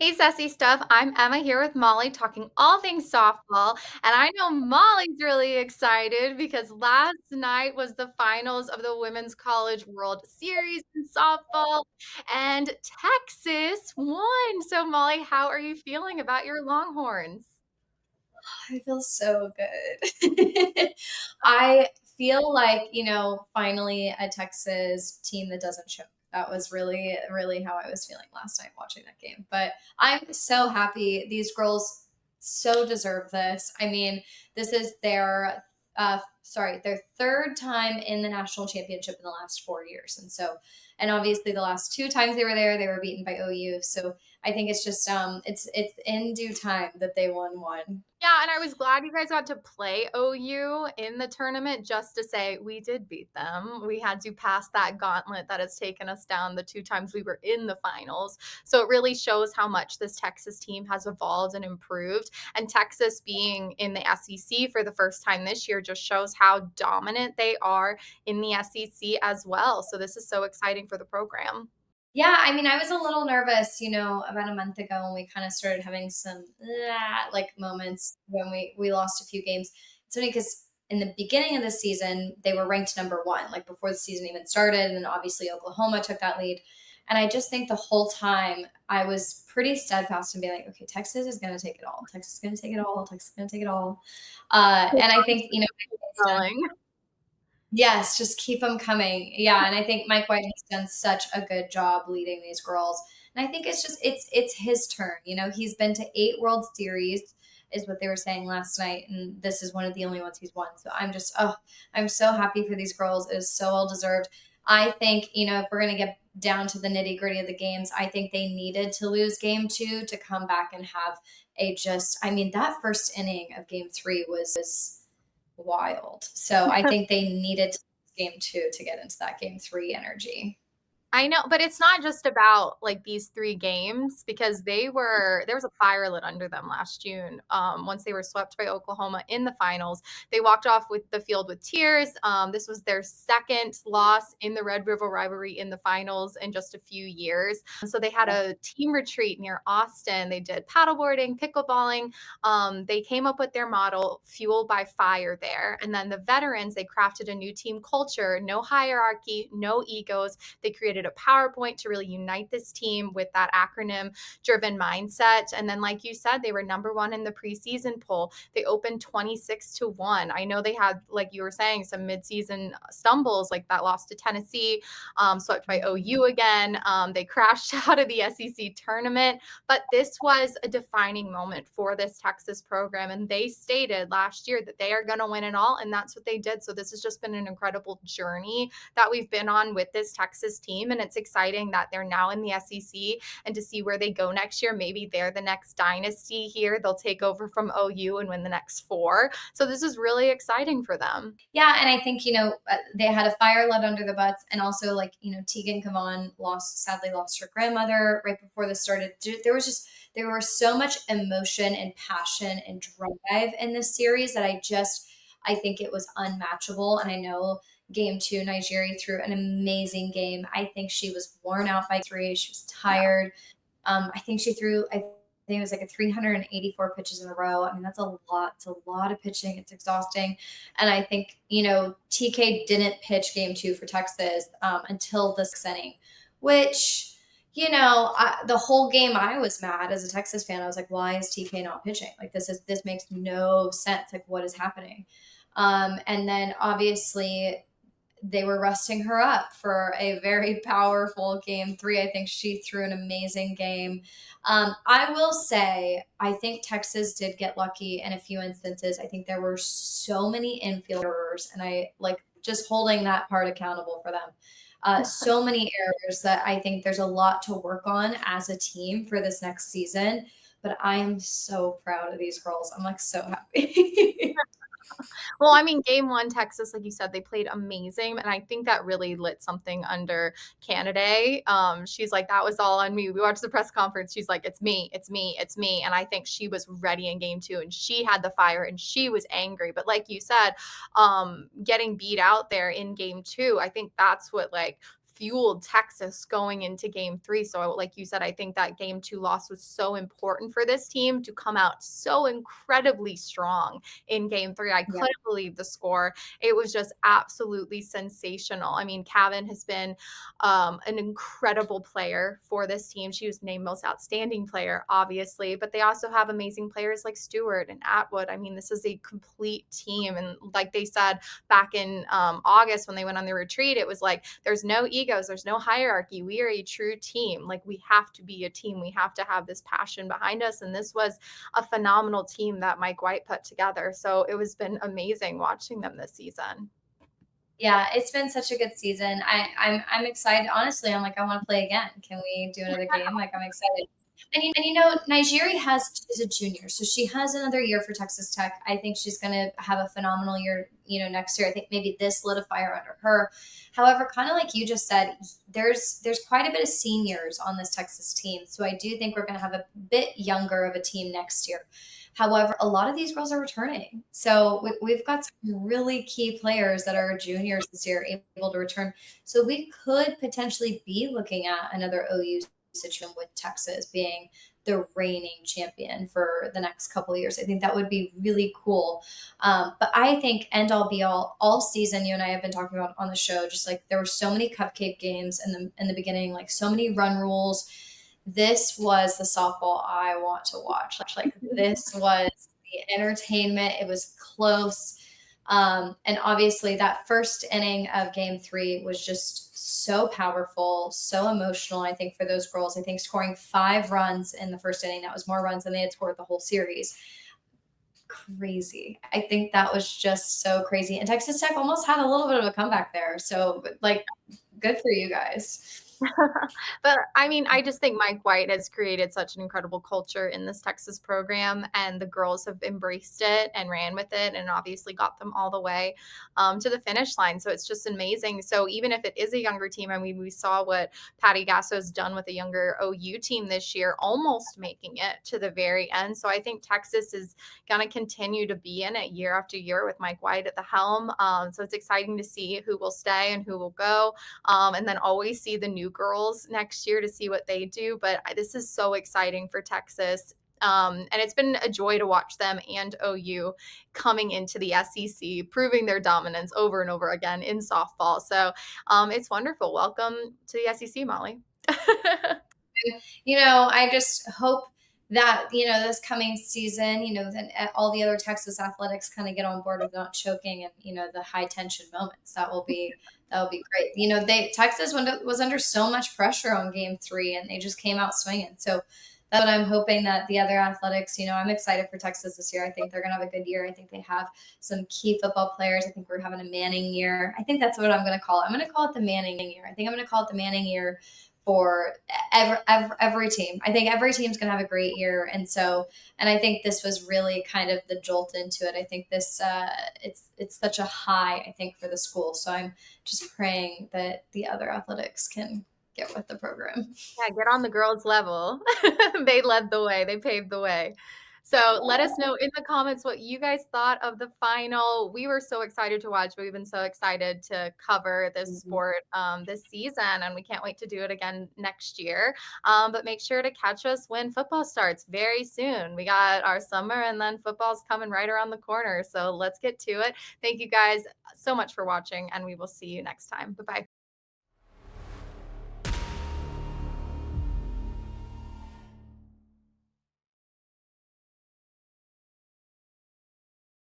Hey, Sassy Stuff. I'm Emma here with Molly talking all things softball. And I know Molly's really excited because last night was the finals of the Women's College World Series in softball, and Texas won. So, Molly, how are you feeling about your Longhorns? I feel so good. I feel like, finally a Texas team that doesn't choke. That was really, really how I was feeling last night watching that game. But I'm so happy. These girls so deserve this. I mean, this is their third time in the national championship in the last 4 years. And obviously the last two times they were there, they were beaten by OU. So I think it's just it's in due time that they won one. Yeah, and I was glad you guys got to play OU in the tournament just to say we did beat them. We had to pass that gauntlet that has taken us down the two times we were in the finals. So it really shows how much this Texas team has evolved and improved. And Texas being in the SEC for the first time this year just shows how dominant they are in the SEC as well. So this is so exciting for the program. Yeah, I mean, I was a little nervous, about a month ago when we kind of started having some like moments when we lost a few games. It's funny because in the beginning of the season, they were ranked number one, like before the season even started, and obviously Oklahoma took that lead. And I just think the whole time I was pretty steadfast in being like, okay, Texas is going to take it all. Texas is going to take it all. Texas is going to take it all. And I think, Going. yes, just keep them coming. Yeah, and I think Mike White has done such a good job leading these girls. And I think it's his turn. He's been to 8 World Series, is what they were saying last night, and this is one of the only ones he's won. So I'm so happy for these girls. It is so well deserved. I think, if we're gonna get down to the nitty-gritty of the games, I think they needed to lose game two to come back and have I mean, that first inning of game three was wild. So I think they needed game two to get into that game three energy. I know, but it's not just about like these three games because there was a fire lit under them last June. Once they were swept by Oklahoma in the finals, they walked off with the field with tears. This was their second loss in the Red River rivalry in the finals in just a few years. So they had a team retreat near Austin. They did paddleboarding, pickleballing. They came up with their model, Fuel by Fire, there. And then the veterans, they crafted a new team culture, no hierarchy, no egos. They created a PowerPoint to really unite this team with that acronym driven mindset. And then, like you said, they were number one in the preseason poll. They opened 26-1. I know they had, like you were saying, some midseason stumbles, like that loss to Tennessee, swept by OU again. They crashed out of the SEC tournament, but this was a defining moment for this Texas program. And they stated last year that they are going to win it all. And that's what they did. So this has just been an incredible journey that we've been on with this Texas team. And it's exciting that they're now in the SEC and to see where they go next year. Maybe they're the next dynasty here. They'll take over from OU and win the next four. So this is really exciting for them. Yeah, and I think they had a fire lit under the butts, and also like Teagan Kavan sadly lost her grandmother right before this started. There was so much emotion and passion and drive in this series that I think it was unmatchable. And I know game two, Nigeria threw an amazing game. I think she was worn out by three. She was Yeah. tired. I think she threw, I think it was like a 384 pitches in a row. I mean, that's a lot. It's a lot of pitching. It's exhausting. And I think, TK didn't pitch game two for Texas until the sixth inning, which, the whole game I was mad as a Texas fan. I was like, why is TK not pitching? Like, this makes no sense. Like, what is happening? And then obviously they were resting her up for a very powerful game three. I think she threw an amazing game. I will say, I think Texas did get lucky in a few instances. I think there were so many infielders, and I like just holding that part accountable for them. So many errors that I think there's a lot to work on as a team for this next season. But I am so proud of these girls. I'm like so happy. Well, I mean, game one, Texas, like you said, they played amazing. And I think that really lit something under Canada. She's like, that was all on me. We watched the press conference. She's like, it's me, it's me, it's me. And I think she was ready in game two and she had the fire and she was angry. But like you said, getting beat out there in game two, I think that's what like fueled Texas going into game 3. So like you said, I think that game 2 loss was so important for this team to come out so incredibly strong in game 3. I Yeah. couldn't believe the score. It was just absolutely sensational. I mean, Kavan has been an incredible player for this team. She was named most outstanding player, obviously, but they also have amazing players like Stewart and Atwood. I mean, this is a complete team. And like they said back in August when they went on their retreat, it was like, there's no egos, there's no hierarchy. We are a true team. Like, we have to be a team. We have to have this passion behind us. And this was a phenomenal team that Mike White put together. So it was been amazing watching them this season. Yeah, it's been such a good season. I'm excited. Honestly, I'm like, I want to play again. Can we do another game? Like, I'm excited. Nigeria is a junior, so she has another year for Texas Tech. I think she's going to have a phenomenal year, next year. I think maybe this lit a fire under her. However, kind of like you just said, there's quite a bit of seniors on this Texas team, so I do think we're going to have a bit younger of a team next year. However, a lot of these girls are returning. So we've got some really key players that are juniors this year able to return. So we could potentially be looking at another OU situation with Texas being the reigning champion for the next couple of years. I think that would be really cool. But I think end all be all season, you and I have been talking about on the show, just like there were so many cupcake games in the beginning, like so many run rules. This was the softball I want to watch. Like this was the entertainment. It was close. And obviously, that first inning of game 3 was just so powerful, so emotional, I think, for those girls. I think scoring 5 runs in the first inning, that was more runs than they had scored the whole series. Crazy. I think that was just so crazy. And Texas Tech almost had a little bit of a comeback there. So, like, good for you guys. But I mean, I just think Mike White has created such an incredible culture in this Texas program, and the girls have embraced it and ran with it, and obviously got them all the way to the finish line. So it's just amazing. So even if it is a younger team, I mean, we saw what Patty Gasso's done with a younger OU team this year, almost making it to the very end. So I think Texas is going to continue to be in it year after year with Mike White at the helm. So it's exciting to see who will stay and who will go, and then always see the new girls next year to see what they do. But this is so exciting for Texas. And it's been a joy to watch them and OU coming into the SEC, proving their dominance over and over again in softball. So it's wonderful. Welcome to the SEC, Molly. I just hope that, this coming season, then all the other Texas athletics kind of get on board with not choking and, the high tension moments. That will be great. Texas was under so much pressure on game 3 and they just came out swinging. So that's what I'm hoping that the other athletics, I'm excited for Texas this year. I think they're going to have a good year. I think they have some key football players. I think we're having a Manning year. I think that's what I'm going to call it. I'm going to call it the Manning year. I think I'm going to call it the Manning year for every team. I think every team's going to have a great year. And I think this was really kind of the jolt into it. I think this, it's such a high, I think, for the school. So I'm just praying that the other athletics can get with the program. Yeah, get on the girls' level. They led the way, they paved the way. So let us know in the comments what you guys thought of the final. We were so excited to watch. We've been so excited to cover this sport this season, and we can't wait to do it again next year. But make sure to catch us when football starts very soon. We got our summer, and then football's coming right around the corner. So let's get to it. Thank you guys so much for watching, and we will see you next time. Bye-bye.